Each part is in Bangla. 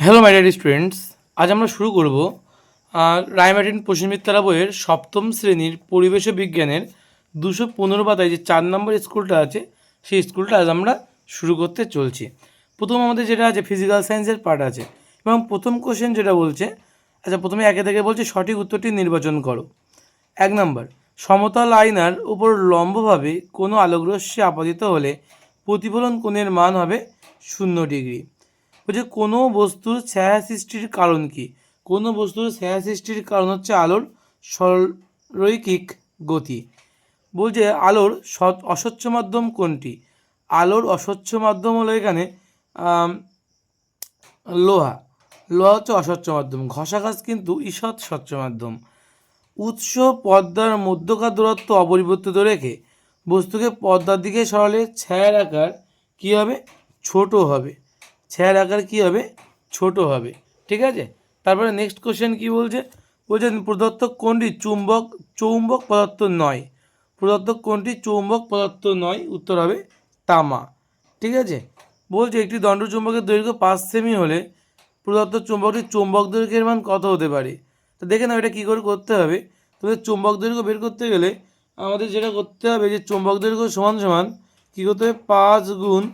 হ্যালো মাই ডিয়ার স্টুডেন্টস, আজ আমরা শুরু করব রায়মার্টিন পশ্চিমবিদ্যালয় বইয়ের সপ্তম শ্রেণীর পরিবেশ ও বিজ্ঞানের 215 পাতায় যে 4 নম্বর স্কুলটা আছে সেই স্কুলটা আজ আমরা শুরু করতে চলছি। প্রথম আমাদের যেটা আছে ফিজিক্যাল সায়েন্সের পার্ট আছে এবং প্রথম কোশ্চেন যেটা বলছে, আচ্ছা প্রথমে একে থেকে বলছে সঠিক উত্তরটি নির্বাচন করো। 1 নম্বর, সমতল আয়নার উপর লম্বভাবে কোনো আলোকরশ্মি আপতিত হলে প্রতিফলন কোণের মান হবে 0 ডিগ্রি। বলছে কোনো বস্তুর ছায়া সৃষ্টির কারণ কি? কোনো বস্তুর ছায়া সৃষ্টির কারণ হচ্ছে আলোর সরৈখিক গতি। বলছে আলোর অস্বচ্ছ মাধ্যম কোনটি? আলোর অস্বচ্ছ মাধ্যম হলো এখানে লোহা। লোহা হচ্ছে অস্বচ্ছ মাধ্যম। ঘষা কাচ কিন্তু ঈষৎ স্বচ্ছ মাধ্যম। উৎস পর্দার মধ্যকার দূরত্ব অপরিবর্তিত রেখে বস্তুকে পর্দার দিকে সরালে ছায়ার আকার কী হবে? ছোট হবে। ছায়ার আকার কী হবে? ছোট হবে। ঠিক আছে, তারপরে নেক্সট কোশ্চেন কী বলছে? বলছেন প্রদত্ত কোনটি চৌম্বক পদার্থ নয়? প্রদত্ত কোনটি চৌম্বক পদার্থ নয়? উত্তর হবে তামা। ঠিক আছে, বলছে একটি দণ্ডচুম্বকের দৈর্ঘ্য 5 সেমি হলে প্রদত্ত চুম্বকটির চৌম্বক দৈর্ঘ্যের মান কত হতে পারে? তো দেখে নাও এটা কী করে করতে হবে। তবে চৌম্বক দৈর্ঘ্য বের করতে গেলে আমাদের যেটা করতে হবে যে চৌম্বক দৈর্ঘ্য সমান সমান কী করতে হবে? 5 গুণ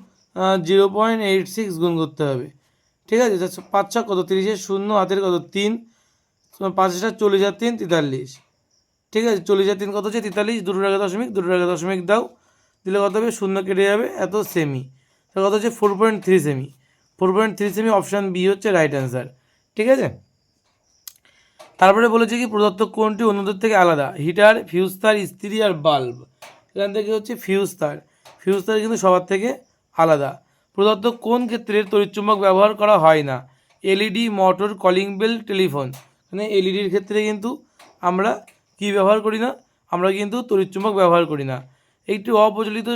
0.86 গুণ করতে হবে। ঠিক আছে, 5 ছক কত? 30, শূন্য হাতের কত? 3, 5 40 আর 3 43। ঠিক আছে, 40 আর 3 কত হচ্ছে? 43। দুটোর আগে দশমিক দাও, দিলে কত হবে? শূন্য কেটে যাবে, এত সেমি। তো কত হচ্ছে? 4.3 সেমি। 4.3 সেমি, অপশান বি হচ্ছে রাইট অ্যান্সার। ঠিক আছে, তারপরে বলেছে কি প্রদত্ত কোনটি অন্যদের থেকে আলাদা? হিটার, ফিউজ তার, ইস্ত্রি আর বাল্ব। এখান থেকে হচ্ছে ফিউজ তার। ফিউজ তার কিন্তু সবার থেকে আলাদা। প্রদত্ত কোন ক্ষেত্রে তড়িৎচুম্বক ব্যবহার করা হয় না? LED, motor, calling bell, telephone. মানে এলইডির ক্ষেত্রে কিন্তু আমরা কি ব্যবহার করি না? আমরা কিন্তু তড়িৎচুম্বক ব্যবহার করি না। একটি অপ্রচলিত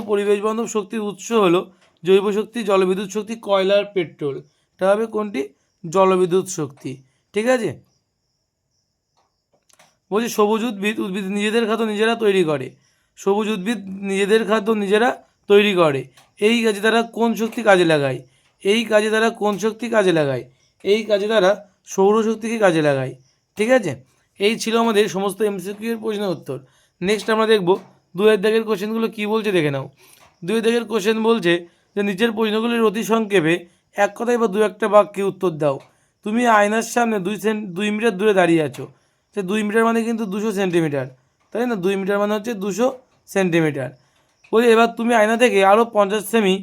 পরিবেশবান্ধব শক্তির উৎস হলো জৈব শক্তি, জলবিদ্যুৎ শক্তি, কয়লা আর পেট্রোল। এটা হবে কোনটি? জলবিদ্যুৎ শক্তি। ঠিক আছে, বলছি উদ্ভিদ নিজেদের খাদ্য নিজেরা তৈরি করে। সবুজ উদ্ভিদ নিজেদের খাদ্য নিজেরা তৈরি করে। এই কাজে তারা কোন শক্তি কাজে লাগায়? এই কাজে তারা কোন শক্তি কাজে লাগায়? এই কাজে তারা সৌরশক্তিকে কাজে লাগায়। ঠিক আছে, এই ছিল আমাদের সমস্ত এমসিকিউ এর প্রশ্নের উত্তর। নেক্সট আমরা দেখব 2 দাগের কোশ্চেনগুলো কী বলছে দেখে নাও। 2 দাগের কোশ্চেন বলছে যে নিচের প্রশ্নগুলির অতি সংক্ষেপে এক কথায় বা 2-1টা বাক্যে উত্তর দাও। তুমি আয়নার সামনে 2 মিটার দূরে দাঁড়িয়ে আছো। সে 2 মিটার মানে কিন্তু 200 সেন্টিমিটার, তাই না? 2 মিটার মানে হচ্ছে 200 সেন্টিমিটার। বলি এবার তুমি আয়না থেকে আরও 50 সেমি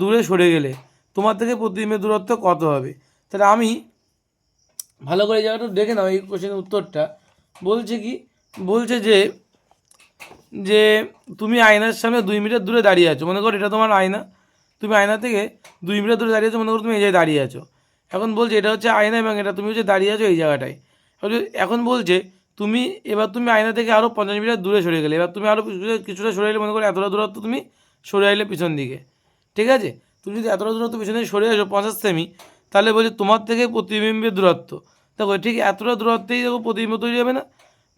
দূরে সরে গেলে তোমার থেকে প্রতিবিম্বের দূরত্ব কত হবে? তাহলে আমি ভালো করে জায়গাটা দেখে নাও। এই কোশ্চেনের উত্তরটা বলছে কি? বলছে যে যে তুমি আয়নার সামনে 2 মিটার দূরে দাঁড়িয়ে আছো। মনে করো এটা তোমার আয়না। তুমি আয়না থেকে 2 মিটার দূরে দাঁড়িয়ে আছো। মনে করো তুমি এই জায়গায় দাঁড়িয়ে আছো। এখন বলছে এটা হচ্ছে আয়না এবং এটা তুমি হচ্ছে দাঁড়িয়ে আছো এই জায়গাটায়। এখন বলছে এবার তুমি আয়না থেকে আরও 50 মিটার দূরে সরে গেলে। এবার তুমি আরও কিছুটা সরে এলে, মনে করো এতটা দূরত্ব তুমি সরে এলে পিছন দিকে। ঠিক আছে, তুমি যদি এতটা দূরত্ব পিছন দিকে সরে আসো 50 সেমি, তাহলে বলছে তোমার থেকে প্রতিবিম্বের দূরত্ব, দেখো ঠিক এতটা দূরত্বেই দেখো প্রতিবিম্ব তৈরি হবে না?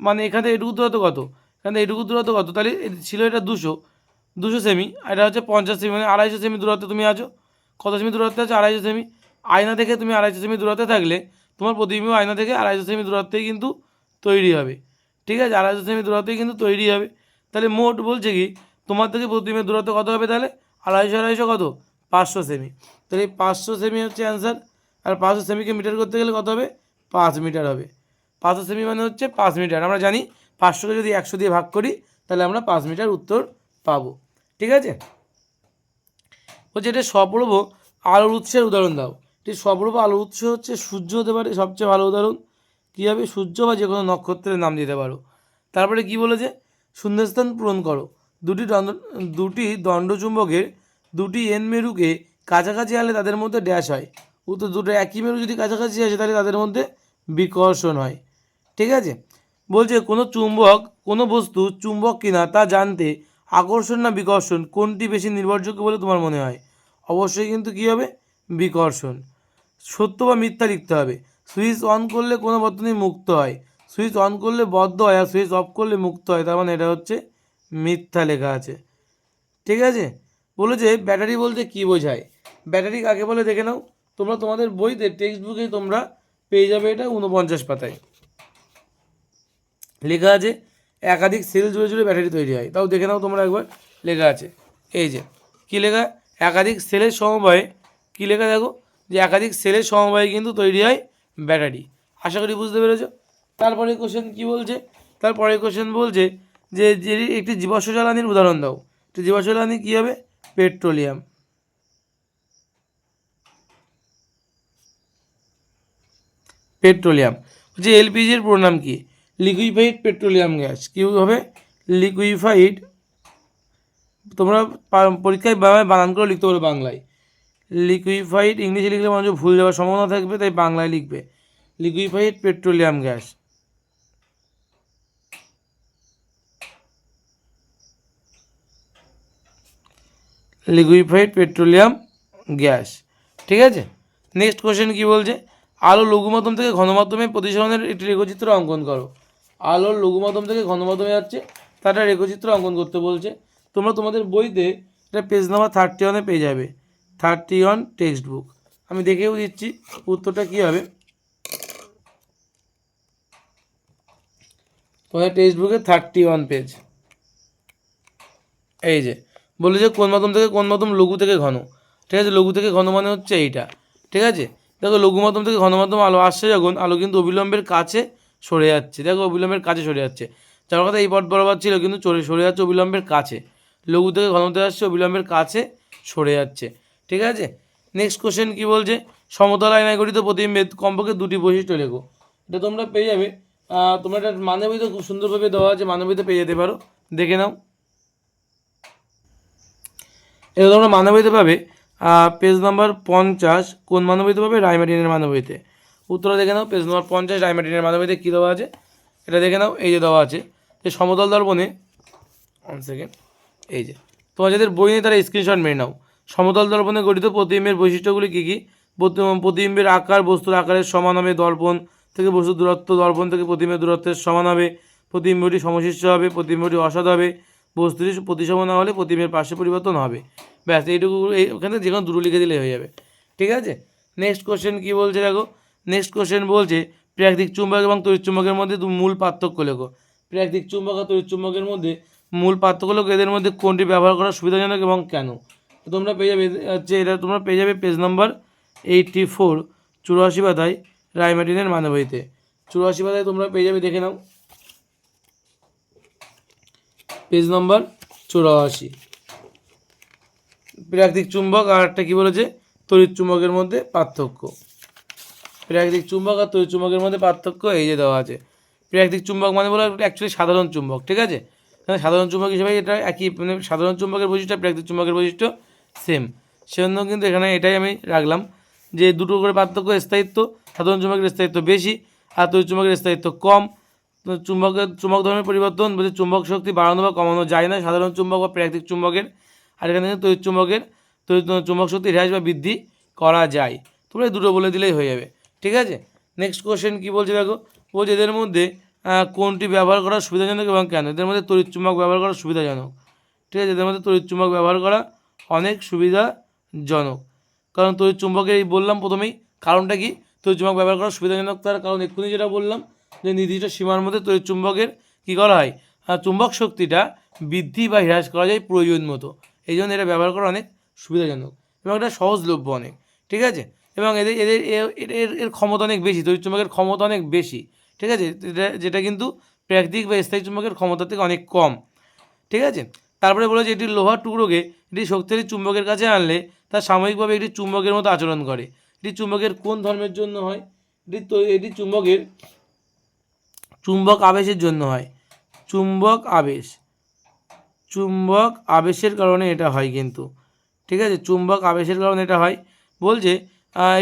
মানে এখান থেকে এটুকু দূরত্ব কত? এখান থেকে এটুকু দূরত্ব কত? তাহলে ছিল এটা 200 সেমি, এটা হচ্ছে 50 সেমি, মানে 250 সেমি দূরত্বে তুমি আছো। কত সেমি দূরত্বে আছো? 250 সেমি। আয়না থেকে তুমি 250 সেমি দূরত্বে থাকলে তোমার প্রতিবিম্ব আয়না থেকে 250 সেমি দূরত্বেই কিন্তু তৈরি হবে। ঠিক আছে, 250 সেমি দূরত্বেই কিন্তু তৈরি হবে। তাহলে মোট বলছে কি তোমার থেকে প্রতিবিম্বের দূরত্ব কত হবে? তাহলে 250 কত? 500 সেমি। তাহলে 500 সেমি হচ্ছে অ্যান্সার। আর 500 সেমিকে মিটার করতে গেলে কত হবে? 5 মিটার হবে। 500 সেমি মানে হচ্ছে 5 মিটার। আমরা জানি 500কে যদি 100 দিয়ে ভাগ করি তাহলে আমরা 5 মিটার উত্তর পাবো। ঠিক আছে, বলছে এটা স্বপ্রভ আলোর উৎসের উদাহরণ দাও। এটি স্বপ্রভ আলোর উৎস হচ্ছে সূর্য হতে পারে সবচেয়ে ভালো উদাহরণ। কী হবে? সূর্য বা যে কোনো নক্ষত্রের নাম দিতে পারো। তারপরে কি বলেছে? শূন্যস্থান পূরণ করো। দুটি দণ্ডচুম্বকের 2টি এন মেরুকে কাছাকাছি আনলে তাদের মধ্যে ড্যাশ হয়। উত্তর দুটো একই মেরু যদি কাছাকাছি আসে তাহলে তাদের মধ্যে বিকর্ষণ হয়। ঠিক আছে, বলছে কোনো বস্তু চুম্বক কিনা তা জানতে আকর্ষণ না বিকর্ষণ কোনটি বেশি নির্ভরযোগ্য বলে তোমার মনে হয়? অবশ্যই কিন্তু কী হবে? বিকর্ষণ। সত্য বা মিথ্যা লিখতে হবে। সুইচ অন করলে কোনো বর্তনী মুক্ত হয়, সুইচ অন করলে বদ্ধ হয়, আর সুইচ অফ করলে মুক্ত হয়। তার মানে এটা হচ্ছে মিথ্যা লেখা আছে। ঠিক আছে, বলেছে ব্যাটারি বলতে কী বোঝায়? ব্যাটারি কাকে বলে দেখে নাও, তোমরা তোমাদের বইতে টেক্সট বুকে তোমরা পেয়ে যাবে, এটা 49 পাতায় লেখা আছে একাধিক সেল জুড়ে জুড়ে ব্যাটারি তৈরি হয়। তাও দেখে নাও তোমরা একবার, লেখা আছে এই যে কী লেখা, একাধিক সেলের সমবায়ে, কী লেখা দেখো, যে একাধিক সেলের সমবায়ে কিন্তু তৈরি হয় ব্যাটারি। আশা করি বুঝতে পেরেছো। তারপরে কোশ্চেন কী বলছে, তারপরে কোশ্চেন বলছে যে একটি জীবাশ্ম জ্বালানির উদাহরণ দাও। তো জীবাশ্ম জ্বালানি কী হবে, পেট্রোলিয়াম। পেট্রোলিয়াম হচ্ছে এলপিজির পুরো নাম কি, লিকুইফাইড পেট্রোলিয়াম গ্যাস। কী হবে, লিকুইফাইড, তোমরা পরীক্ষায় বানান করে লিখতে পারো বাংলায়। লিকুইফাইড ইংলিশে লিখলে মানুষ ভুল যাওয়ার সম্ভাবনা থাকবে, তাই বাংলায় লিখবে liquefied petroleum gas. Liquefied petroleum gas, ঠিক আছে। নেক্সট কোশ্চেন কী বলছে, আলোর লঘুমাধ্যম থেকে ঘনমাধ্যমে প্রতিসরণের একটি রেখাচিত্র অঙ্কন করো। আলোর লঘুমাধ্যম থেকে ঘনমাধ্যমে যাচ্ছে, তার একটা রেখাচিত্র অঙ্কন করতে বলছে। তোমরা তোমাদের বইতে এটা পেজ নাম্বার 31 পেয়ে যাবে, 31 টেক্সট বুক। আমি দেখেও দিচ্ছি উত্তরটা কী হবে। তোমাদের টেক্সট বুকে 31 পেজ, এই যে বলেছে কোন মাধ্যম থেকে কোন মাধ্যম লঘু থেকে ঘন, ঠিক আছে। লঘু থেকে ঘন মানে হচ্ছে এইটা, ঠিক আছে। দেখো লঘু মাধ্যম থেকে ঘন মাধ্যম আলো আসছে যখন, আলো কিন্তু অবিলম্বের কাছে সরে যাচ্ছে, দেখো অবিলম্বের কাছে সরে যাচ্ছে। যার কথা এই পথ বরাবর ছিল কিন্তু সরে যাচ্ছে অবিলম্বের কাছে। লঘু থেকে ঘনতে আসছে, অবিলম্বের কাছে সরে যাচ্ছে, ঠিক আছে। নেক্সট কোশ্চেন কী বলছে, সমতল আয়নায় গঠিত প্রতিবিম্বের কমপক্ষে দুটি বৈশিষ্ট্য লেখো। এটা তোমরা পেয়ে যাবে, তোমরা এটা মানবীতে খুব সুন্দরভাবে দেওয়া আছে, মানবীতে পেয়ে যেতে পারো, দেখে নাও। এটা তোমরা মানবীতে পাবে পেজ নাম্বার 50। কোন মানবীতে পাবে, রায়মার্টিনের মানবীতে। উত্তরটা দেখে নাও, পেজ নাম্বার 50 রায়মার্টিনের মানবীতে কী দেওয়া আছে, এটা দেখে নাও। এই যে দেওয়া আছে যে সমতল দর্পণে, 1 সেকেন্ড, এই যে তোমার যাদের বই নেই তারা স্ক্রিনশট মেরে নাও। সমতল দর্পণে গঠিত প্রতিবিম্বের বৈশিষ্ট্যগুলি কী কী, প্রতিবিম্বের আকার বস্তুর আকারের সমান হবে, দর্পণ থেকে বস্তুর দূরত্ব দর্পণ থেকে প্রতিবিম্বের দূরত্বের সমান হবে, প্রতিবিম্বটি সমশিষ্ট হবে, প্রতিবিম্বটি অসাধ হবে, বস্তুটি প্রতিসম না হলে প্রতিবিম্বের পার্শ্ব পরিবর্তন হবে। ব্যাস এইটুকু, ওখানে যে কোনো দুটো লিখে দিলে হয়ে যাবে, ঠিক আছে। নেক্সট কোশ্চেন কী বলছে দেখো, নেক্সট কোশ্চেন বলছে প্রাকৃতিক চুম্বক এবং তড়িৎ চুম্বকের মধ্যে মূল পার্থক্য লেখো। প্রাকৃতিক চুম্বক আর তড়িৎ চুম্বকের মধ্যে মূল পার্থক্য লেখো, এদের মধ্যে কোনটি ব্যবহার করা সুবিধাজনক এবং কেন। তোমরা পেয়ে যাবে হচ্ছে, এটা তোমরা পেয়ে যাবে পেজ নাম্বার 84 84 পাতায় রায়মার্টিনের মানবীতে। 84 পাতায় তোমরা পেয়ে যাবে, দেখে নাও পেজ নাম্বার 84। প্রাকৃতিক চুম্বক আর একটা কী বলেছে, তড়িৎ চুম্বকের মধ্যে পার্থক্য। প্রাকৃতিক চুম্বক আর তড়িৎ চুম্বকের মধ্যে পার্থক্য এই যে দেওয়া আছে। প্রাকৃতিক চুম্বক মানে বলো অ্যাকচুয়ালি সাধারণ চুম্বক, ঠিক আছে। সাধারণ চুম্বক হিসেবে এটা একই, মানে সাধারণ চুম্বকের বৈশিষ্ট্য প্রাকৃতিক চুম্বকের বৈশিষ্ট্য সেম, সেজন্য কিন্তু এখানে এটাই আমি রাখলাম যে দুটো করে পার্থক্য, স্থায়িত্ব, সাধারণ চুম্বকের স্থায়িত্ব বেশি আর তড়িৎ চুম্বকের স্থায়িত্ব কম। চুম্বক ধর্মের পরিবর্তন বলছে চুম্বক শক্তি বাড়ানো বা কমানো যায় না সাধারণ চুম্বক বা প্রাকৃতিক চুম্বকের, আর এখানে তড়িৎ চুম্বকের চুম্বক শক্তি হ্রাস বা বৃদ্ধি করা যায়। তোমরা দুটো বলে দিলেই হয়ে যাবে, ঠিক আছে। নেক্সট কোশ্চেন কী বলছে দেখো, বলছে এদের মধ্যে কোনটি ব্যবহার করা সুবিধাজনক এবং কেন। এদের মধ্যে তড়িৎ চুম্বক ব্যবহার করা সুবিধাজনক, ঠিক আছে। এদের মধ্যে তড়িৎ চুম্বক ব্যবহার করা অনেক সুবিধাজনক, কারণ তড়িৎ চুম্বকের এই বললাম প্রথমেই কারণটা কি, তড়িৎ চুম্বক ব্যবহার করা সুবিধাজনক, তার কারণ এক্ষুনি যেটা বললাম যে নির্দিষ্ট সীমার মধ্যে তড়িৎ চুম্বকের কী করা হয়, চুম্বক শক্তিটা বৃদ্ধি বা হ্রাস করা যায় প্রয়োজন মতো, এই জন্য এটা ব্যবহার করা অনেক সুবিধাজনক এবং এটা সহজলভ্য অনেক, ঠিক আছে। এবং এদের এদের এর ক্ষমতা অনেক বেশি, তড়িৎ চুম্বকের ক্ষমতা অনেক বেশি, ঠিক আছে, যেটা কিন্তু প্রাকৃতিক বা স্থায়ী চুম্বকের ক্ষমতা থেকে অনেক কম, ঠিক আছে। তারপরে বলেছে এটি লোহার টুকরোকে এটি শক্তিশালী চুম্বকের কাছে আনলে তার সাময়িকভাবে একটি চুম্বকের মতো আচরণ করে। এটি চুম্বকের কোন ধর্মের জন্য হয়, এটি চুম্বকের চুম্বক আবেশের জন্য হয়। চুম্বক আবেশের কারণে এটা হয় কিন্তু, ঠিক আছে, চুম্বক আবেশের কারণে এটা হয়। বলছে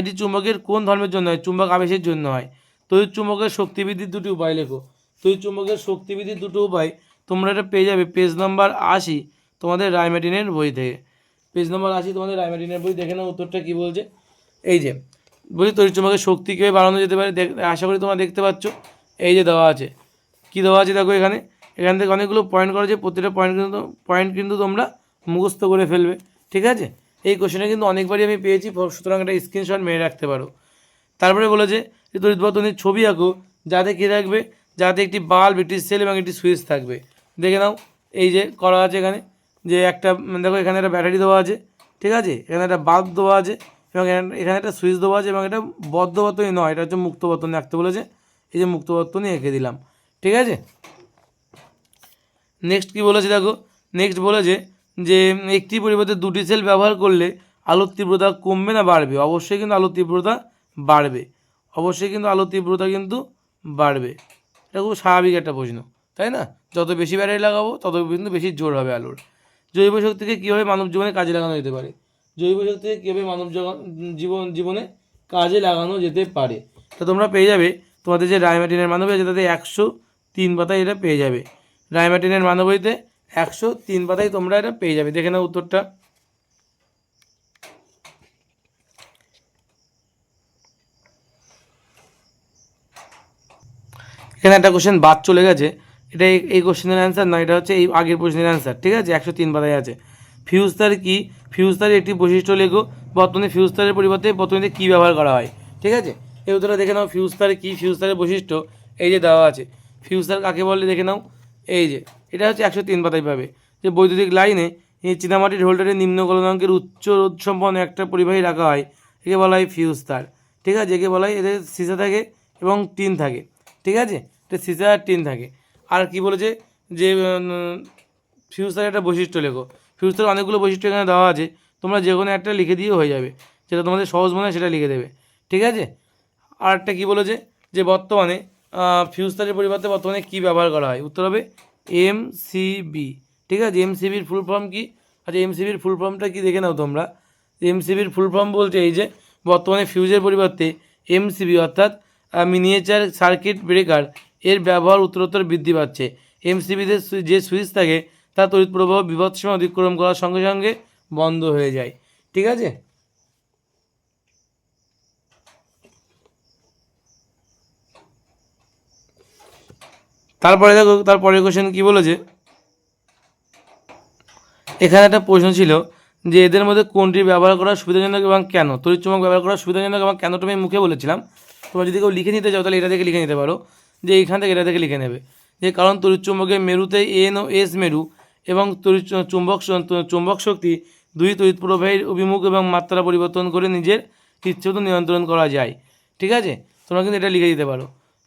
এটি চুম্বকের কোন ধর্মের জন্য হয়, চুম্বক আবেশের জন্য হয়। তড়িৎ চুম্বকের শক্তিবৃদ্ধির দুটি উপায় লেখো। তড়িৎ চুম্বকের শক্তিবৃদ্ধির দুটো উপায় তোমরা এটা পেয়ে যাবে পেজ নাম্বার 80 তোমাদের রায়মার্টিনের বই থেকে। পেজ নাম্বার 80 তোমাদের রায়মার্টিনের বই, দেখে নাও উত্তরটা কী বলছে। এই যে বলছি তড়িৎ চুম্বকের শক্তি কীভাবে বাড়ানো যেতে পারে, আশা করি তোমরা দেখতে পাচ্ছ, এই যে দেওয়া আছে, কী দেওয়া আছে দেখো, এখান থেকে অনেকগুলো পয়েন্ট করা আছে, প্রতিটা পয়েন্ট কিন্তু তোমরা মুখস্থ করে ফেলবে, ঠিক আছে। এই কোশ্চেনে কিন্তু অনেকবারই আমি পেয়েছি, সুতরাং একটা স্ক্রিনশট মেরে রাখতে পারো। তারপরে বলেছে যে তড়িৎ বর্তনীর ছবি আঁকো যাতে কী থাকবে, যাতে একটি বাল্ব, একটি সেল এবং একটি সুইচ থাকবে। দেখে নাও, এই যে করা আছে এখানে, যে একটা দেখো এখানে একটা ব্যাটারি দেওয়া আছে, ঠিক আছে, এখানে একটা বাল্ব দেওয়া আছে এবং এখানে একটা সুইচ দেওয়া আছে এবং এটা বদ্ধ বর্তনী নয়, এটা হচ্ছে মুক্ত বর্তনী আঁকতে বলেছে। এই যে মুক্ত বর্তনী এঁকে দিলাম, ঠিক আছে। নেক্সট কী বলেছে দেখো, নেক্সট বলেছে যে একটি পরিবর্তে দুটি সেল ব্যবহার করলে আলোর তীব্রতা কমবে না বাড়বে? অবশ্যই কিন্তু আলোর তীব্রতা বাড়বে, অবশ্যই কিন্তু আলোর তীব্রতা কিন্তু বাড়বে। এটা খুব স্বাভাবিক একটা প্রশ্ন, তাই না? যত বেশি ব্যাটারি লাগাবো তত কিন্তু বেশি জোর হবে আলোর। জৈব শক্তিকে কীভাবে মানব জীবনে কাজে লাগানো যেতে পারে? জৈব শক্তিকে কীভাবে মানব জীবনে কাজে লাগানো যেতে পারে, তো তোমরা পেয়ে যাবে তোমাদের যে রায়মার্টিনের মানবী আছে তাতে 103 পাতায় এটা পেয়ে যাবে। রায়মার্টিনের মানবীতে 103 পাতায় তোমরা এটা পেয়ে যাবে। দেখে নাও উত্তরটা। এখানে একটা কোশ্চেন বাদ চলে গেছে, এটা এই কোশ্চেনের অ্যান্সার নয়, এটা হচ্ছে এই আগের প্রশ্নের অ্যান্সার, ঠিক আছে। 103 পাতায় আছে। ফিউজ তার কি? ফিউজ তারের একটি বৈশিষ্ট্য লেখো। বর্তমানে ফিউজ তারের পরিবর্তে বর্তমানে কী ব্যবহার করা হয়, ঠিক আছে। এই উত্তরটা দেখে নাও। ফিউজ তার কি? ফিউজ তারের বৈশিষ্ট্য এই যে দেওয়া আছে। ফিউজ তার কাকে বলে দেখে নাও, এই যে এটা হচ্ছে 103 পাতায় পাবে। যে বৈদ্যুতিক লাইনে এই চীনামাটির হোল্ডারে নিম্ন গলনাঙ্কের উচ্চ রোধ সম্পন্ন একটা পরিবাহী রাখা হয়, একে বলা হয় ফিউজ তার, ঠিক আছে। একে বলা হয়, এদের সিসা থাকে এবং টিন থাকে, ঠিক আছে। এটা সিসা আর টিন থাকে। আর কি বলেছে যে ফিউজ তারের একটা বৈশিষ্ট্য লেখো। ফিউজ তারের অনেকগুলো বৈশিষ্ট্য এখানে দেওয়া আছে, তোমরা যে কোনো একটা লিখে দিয়েও হয়ে যাবে, যেটা তোমাদের সহজ মনে হয় সেটা লিখে দেবে, ঠিক আছে। আর একটা কী বলেছে যে বর্তমানে ফিউজ তারের পরিবর্তে বর্তমানে কী ব্যবহার করা হয়? উত্তর হবে এমসিবি, ঠিক আছে। এমসিবির ফুল ফর্ম কী? আচ্ছা, এমসিবির ফুল ফর্মটা কি দেখে নাও তোমরা। এমসিবির ফুল ফর্ম বলছে এই যে বর্তমানে ফিউজের পরিবর্তে এমসিবি অর্থাৎ মিনিয়েচার সার্কিট ব্রেকার এর ব্যবহার উত্তরোত্তর বৃদ্ধি পাচ্ছে। এমসিবিতে যে সুইচ থাকে তা তড়িৎ প্রবাহ বিভব সীমা অতিক্রম করার সঙ্গে সঙ্গে বন্ধ হয়ে যায়, ঠিক আছে। তারপরে দেখো, তারপরের কোশ্চেন কী বলেছে। এখানে একটা প্রশ্ন ছিল যে এদের মধ্যে কোনটি ব্যবহার করা সুবিধাজনক এবং কেন? তড়িৎ চুম্বক ব্যবহার করা সুবিধাজনক এবং কেনটা আমি মুখে বলেছিলাম। তোমরা যদি কেউ লিখে নিতে চাও তাহলে এটা থেকে লিখে নিতে পারো, যে এইখান থেকে এটা থেকে লিখে নেবে যে কারণ তড়িৎ চুম্বকের মেরুতে এন ও এস মেরু এবং তড়িৎ চুম্বক শক্তি দুই তড়িৎ প্রবাহের অভিমুখ এবং মাত্রা পরিবর্তন করে নিজের ইচ্ছেমতো নিয়ন্ত্রণ করা যায়, ঠিক আছে। তোমরা কিন্তু এটা লিখে দিতে পারো।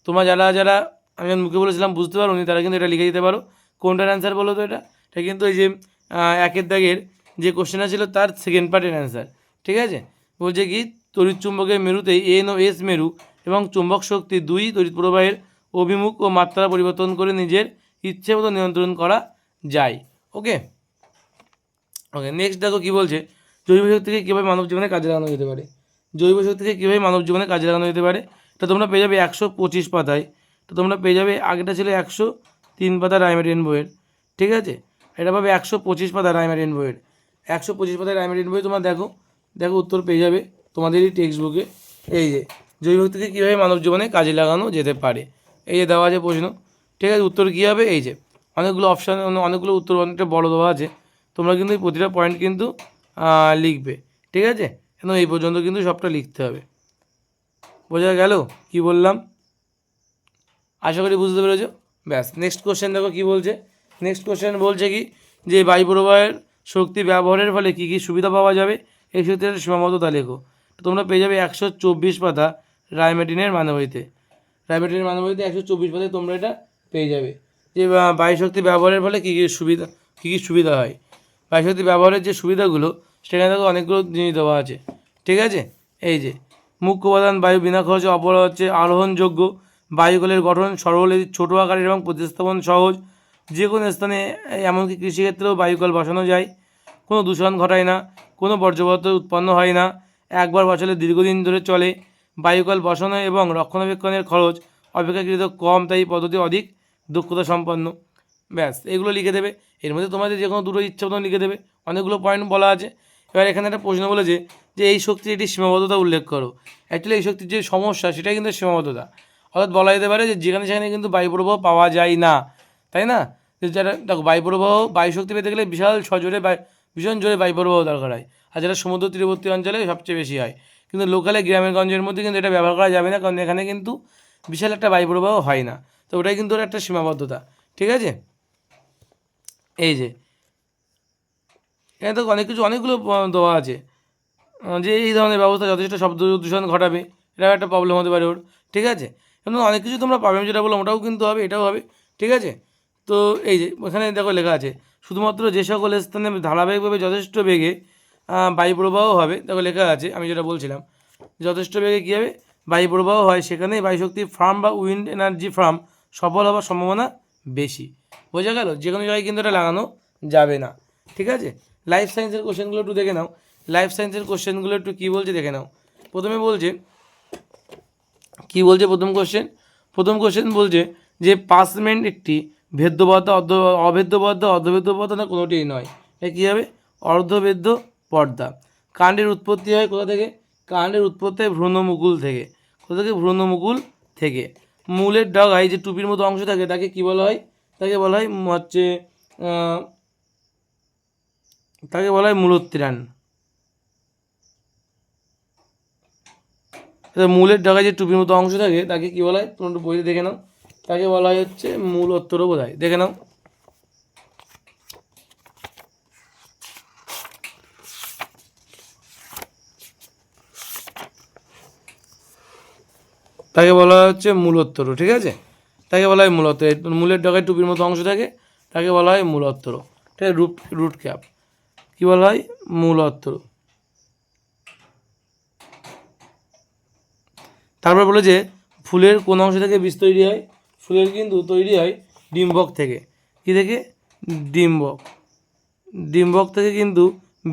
তোমরা যারা যারা আমি মুখে বলেছিলাম বুঝতে পারো নি তারা কিন্তু এটা লিখে দিতে পারো। কোনটার অ্যান্সার বলো তো? এটা কিন্তু এই যে একের দাগের যে কোশ্চেনটা ছিল তার সেকেন্ড পার্টের অ্যান্সার, ঠিক আছে। বলছে কি তড়িৎ চুম্বকের মেরুতে এন ও এস মেরু এবং চুম্বক শক্তি দুই তড়িৎ প্রবাহের অভিমুখ ও মাত্রা পরিবর্তন করে নিজের ইচ্ছে মতো নিয়ন্ত্রণ করা যায়। ওকে ওকে নেক্সট দেখো কী বলছে, জৈব শক্তিকে কীভাবে মানব জীবনে কাজে লাগানো যেতে পারে? জৈব শক্তিকে কীভাবে মানব জীবনে কাজে লাগানো যেতে পারে, এটা তোমরা পেয়ে যাবে 125 পাতায়। তো তোমরা পেয়ে যাবে, আগেটা ছিল 103 পাতা রায়মার্টিন বইয়ের, ঠিক আছে। এটা পাবে 125 পাতা রায়মার্টিন বইয়ের। 125 পাতায় রায়মার্টিন বই তোমরা দেখো, দেখো উত্তর পেয়ে যাবে তোমাদেরই টেক্সট বুকে। এই যে জৈব শক্তিকে কীভাবে মানব জীবনে কাজে লাগানো যেতে পারে, এই যে দেওয়া আছে প্রশ্ন, ঠিক আছে। উত্তর কী হবে? এই যে অনেকগুলো অপশান, অনেকগুলো উত্তর অনেকটা বড় দেওয়া আছে, তোমরা কিন্তু এই প্রতিটা পয়েন্ট কিন্তু লিখবে, ঠিক আছে। কেন এই পর্যন্ত কিন্তু সবটা লিখতে হবে। বোঝা গেল কি বললাম? আশা করি বুঝতে পেরেছো। ব্যাস, নেক্সট কোশ্চেন দেখো কী বলছে। নেক্সট কোশ্চেন বলছে কি যে বায়ু প্রবাহের শক্তি ব্যবহারের ফলে কী কী সুবিধা পাওয়া যাবে, এই সূত্রের সীমাবদ্ধতা লেখো। তোমরা পেয়ে যাবে 124 পাতা রায়মার্টিনের মানবীতে। রায়মার্টিনের মানবীতে 124 পাতায় তোমরা এটা পেয়ে যাবে যে বায়ু শক্তি ব্যবহারের ফলে কী কী সুবিধা হয়। বায়ু শক্তি ব্যবহারের যে সুবিধাগুলো সেখানে দেখো অনেকগুলো জিনিস দেওয়া আছে, ঠিক আছে। এই যে মুখ্য উপাদান বায়ু বিনা খরচে আরোহণযোগ্য, বায়ুকলের গঠন সরল, ছোটো আকারের এবং প্রতিস্থাপন সহজ, যে কোনো স্থানে এমনকি কৃষিক্ষেত্রেও বায়ুকল বসানো যায়, কোনো দূষণ ঘটায় না, কোনো বর্জ্য পদার্থ উৎপন্ন হয় না, একবার বসালে দীর্ঘদিন ধরে চলে, বায়ুকল বসানো এবং রক্ষণাবেক্ষণের খরচ অপেক্ষাকৃত কম, তাই এই পদ্ধতি অধিক দক্ষতা সম্পন্ন। ব্যাস, এগুলো লিখে দেবে। এর মধ্যে তোমাদের যে কোনো দুটো ইচ্ছা মতন লিখে দেবে, অনেকগুলো পয়েন্ট বলা আছে। এবার এখানে একটা প্রশ্ন বলেছে যে এই শক্তির একটি সীমাবদ্ধতা উল্লেখ করো। অ্যাকচুয়ালি এই শক্তির যে সমস্যা সেটা কিন্তু সীমাবদ্ধতা, অর্থাৎ বলা যেতে পারে যে যেখানে সেখানে কিন্তু বায়ুপ্রবাহ পাওয়া যায় না, তাই না। যারা দেখো বায়ুপ্রবাহ, বায়ু শক্তি পেতে গেলে ভীষণ জোরে বায়ুপ্রবাহ দরকার হয়, আর যেটা সমুদ্র তীরবর্তী অঞ্চলে সবচেয়ে বেশি হয়। কিন্তু লোকালে গ্রামের গঞ্জের মধ্যে কিন্তু এটা ব্যবহার করা যাবে না, কারণ এখানে কিন্তু বিশাল একটা বায়ুপ্রবাহ হয় না। তো ওটাই কিন্তু ওর একটা সীমাবদ্ধতা। ঠিক আছে, এই যে এখানে তো অনেকগুলো দেওয়া আছে যে এই ধরনের ব্যবস্থা যথেষ্ট শব্দ দূষণ ঘটাবে, এটাও একটা প্রবলেম হতে পারে ওর। ঠিক আছে, এবং অনেক কিছু তোমরা পাবে, আমি যেটা বললাম ওটাও কিন্তু হবে, এটাও হবে। ঠিক আছে, তো এই যে ওখানে দেখো লেখা আছে শুধুমাত্র যে সকল স্থানে ধারাবাহিকভাবে যথেষ্ট বেগে বায়ুপ্রবাহ হবে, দেখো লেখা আছে আমি যেটা বলছিলাম, যথেষ্ট বেগে কী হবে বায়ুপ্রবাহ হয়, সেখানেই বায়ুশক্তি ফার্ম বা উইন্ড এনার্জি ফার্ম সফল হওয়ার সম্ভাবনা বেশি। বোঝা গেল, যে কোনো জায়গায় কিন্তু এটা লাগানো যাবে না। ঠিক আছে, লাইফ সায়েন্সের কোশ্চেনগুলো একটু দেখে নাও। লাইফ সায়েন্সের কোশ্চেনগুলো একটু কী বলছে দেখে নাও। প্রথমে বলছে কী বলছে, প্রথম কোশ্চেন বলছে যে পাসমেন্ট একটি ভেদ্যবদ্ধ অভেদ্যবদ্ধ অর্ধভেদ্য পর্দা না কোনোটিই নয়, এটা কী হবে অর্ধভেদ্য পর্দা। কাণ্ডের উৎপত্তি হয় কোথা থেকে, কাণ্ডের উৎপত্তি হয় ভ্রূণমুকুল থেকে। কোথা থেকে, ভ্রূণমুকুল থেকে। মূলের ডগায় যে টুপির মতো অংশ থাকে তাকে কী বলা হয়, তাকে বলা হয় মূলোত্তরাণ। মূলের ডগায় যে টুপির মতো অংশ থাকে তাকে কী বলা হয়, তোমরা একটু বইতে দেখে নাও, তাকে বলা হয় হচ্ছে মূলোত্তর বোধ হয়, দেখে নাও। তাকে বলা হচ্ছে মূলোত্তর। ঠিক আছে, তাকে বলা হয় মূলোত্তর। মূলের ডগায় টুপির মতো অংশ থাকে তাকে বলা হয় মূলোত্তর। ঠিক আছে, রুট ক্যাপ কী বলা হয়, মূলোত্তর। তারপর বলে যে ফুলের কোন অংশ থেকে বীজ তৈরি হয়, ফুলের কিন্তু তৈরি হয় ডিম্বক থেকে। কী থেকে, ডিম্বক থেকে কিন্তু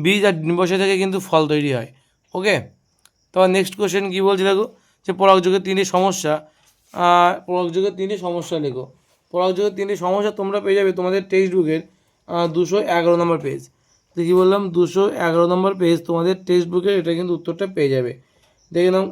বীজ, আর ডিম্বাশয় থেকে কিন্তু ফল তৈরি হয়। ওকে, তারপর নেক্সট কোশ্চেন কী বলছে দেখো, যে পরাগযোগের তিনটি সমস্যা, পরাগযোগের তিনটি সমস্যা লেখো। পরাগযোগের তিনটি সমস্যা তোমরা পেয়ে যাবে তোমাদের টেক্সট বুকের 211 নম্বর পেজ। তো কী বললাম, 211 নম্বর পেজ তোমাদের টেক্সট বুকের, এটা কিন্তু উত্তরটা পেয়ে যাবে। দেখে নাও,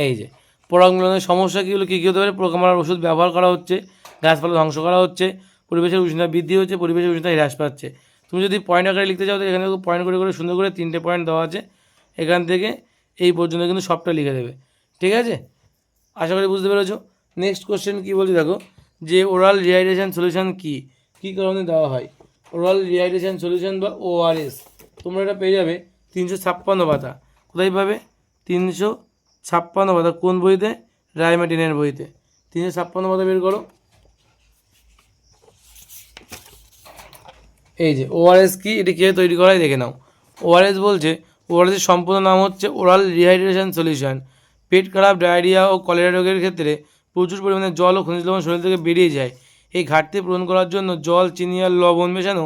এই যে পরাগ মিলনের সমস্যা কীগুলো, কী কী হতে পারে, পোকা মারার ওষুধ ব্যবহার করা হচ্ছে, গাছপালা ধ্বংস করা হচ্ছে, পরিবেশের উষ্ণতা বৃদ্ধি হচ্ছে, পরিবেশের উষ্ণতা হ্রাস পাচ্ছে। তুমি যদি পয়েন্ট আকারে লিখতে চাও তো এখানে পয়েন্ট করে করে সুন্দর করে 3টে পয়েন্ট দেওয়া আছে, এখান থেকে এই পর্যন্ত কিন্তু সবটা লিখে দেবে। ঠিক আছে, আশা করি বুঝতে পেরেছো। নেক্সট কোশ্চেন কী বলছি দেখো, যে ওরাল রিহাইড্রেশন সলিউশন কী কারণে দেওয়া হয়। ওরাল রিহাইড্রেশন সলিউশন বা ORS তোমরা এটা পেয়ে যাবে 356 পাতা। কোথায় পাবে, 356 পাতা, কোন বইতে, রায়মার্টিনের বইতে। 356 পাতা বের করো। এই যে ORS কি, এটি কীভাবে তৈরি করা হয় দেখে নাও। ORS বলছে, ORSের সম্পূর্ণ নাম হচ্ছে ওরাল রিহাইড্রেশন সলিউশন। পেট খারাপ, ডায়রিয়া ও কলেরা রোগের ক্ষেত্রে প্রচুর পরিমাণে জল ও খনিজ লবণ শরীর থেকে বেরিয়ে যায়। এই ঘাটতি পূরণ করার জন্য জল, চিনি আর লবণ মেশানো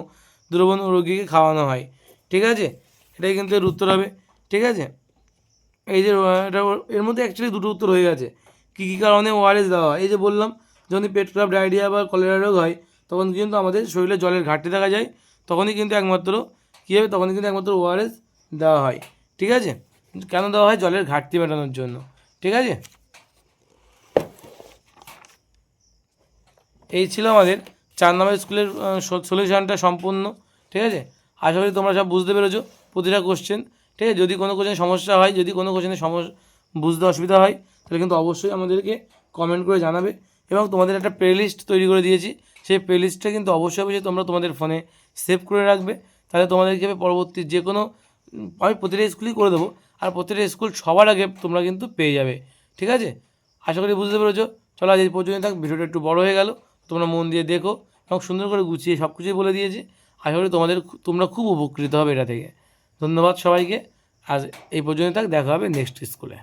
দ্রবণ রোগীকে খাওয়ানো হয়। ঠিক আছে, এটাই কিন্তু এর উত্তর হবে। ঠিক আছে, এই যে এটা এর মধ্যে অ্যাকচুয়ালি দুটো উত্তর হয়ে গেছে। কী কী কারণে ORS দেওয়া হয়, এই যে বললাম, যখন পেট খারাপ, ডায়রিয়া বা কলেরা রোগ হয় তখন কিন্তু আমাদের শরীরে জলের ঘাটতি দেখা যায়, তখনই কিন্তু একমাত্র কী হবে, তখনই কিন্তু একমাত্র ORS দেওয়া হয়। ঠিক আছে, কেন দেওয়া হয়, জলের ঘাটতি মেটানোর জন্য। ঠিক আছে, এই ছিল আমাদের 4 নম্বর স্কুলের সলিউশনটা সম্পূর্ণ। ঠিক আছে, আশা করি তোমরা সব বুঝতে পেরেছো প্রতিটা কোশ্চেন। ঠিক আছে, যদি কোনো কোশ্চেন সমস্যা হয়, যদি কোনো কোশ্চেনে বুঝতে অসুবিধা হয় তাহলে কিন্তু অবশ্যই আমাদেরকে কমেন্ট করে জানাবে, এবং তোমাদের একটা প্লেলিস্ট তৈরি করে দিয়েছি, সেই প্লেলিস্টটা কিন্তু অবশ্যই তোমরা তোমাদের ফোনে সেভ করে রাখবে। তাহলে তোমাদেরকে পরবর্তী যে কোনো, আমি প্রতিটা স্কুলই করে দেবো, আর প্রতিটা স্কুল সবার আগে তোমরা কিন্তু পেয়ে যাবে। ঠিক আছে, আশা করি বুঝতে পেরেছো। চলো আজ এই পর্যন্ত থাক, ভিডিওটা একটু বড় হয়ে গেল, তোমরা মন দিয়ে দেখো এবং সুন্দর করে গুছিয়ে সব কিছুই বলে দিয়েছি। আশা করি তোমরা খুব উপকৃত হবে এটা থেকে। ধন্যবাদ সবাইকে, আজ এই পর্যন্ত থাক, দেখা হবে নেক্সট স্কুলে।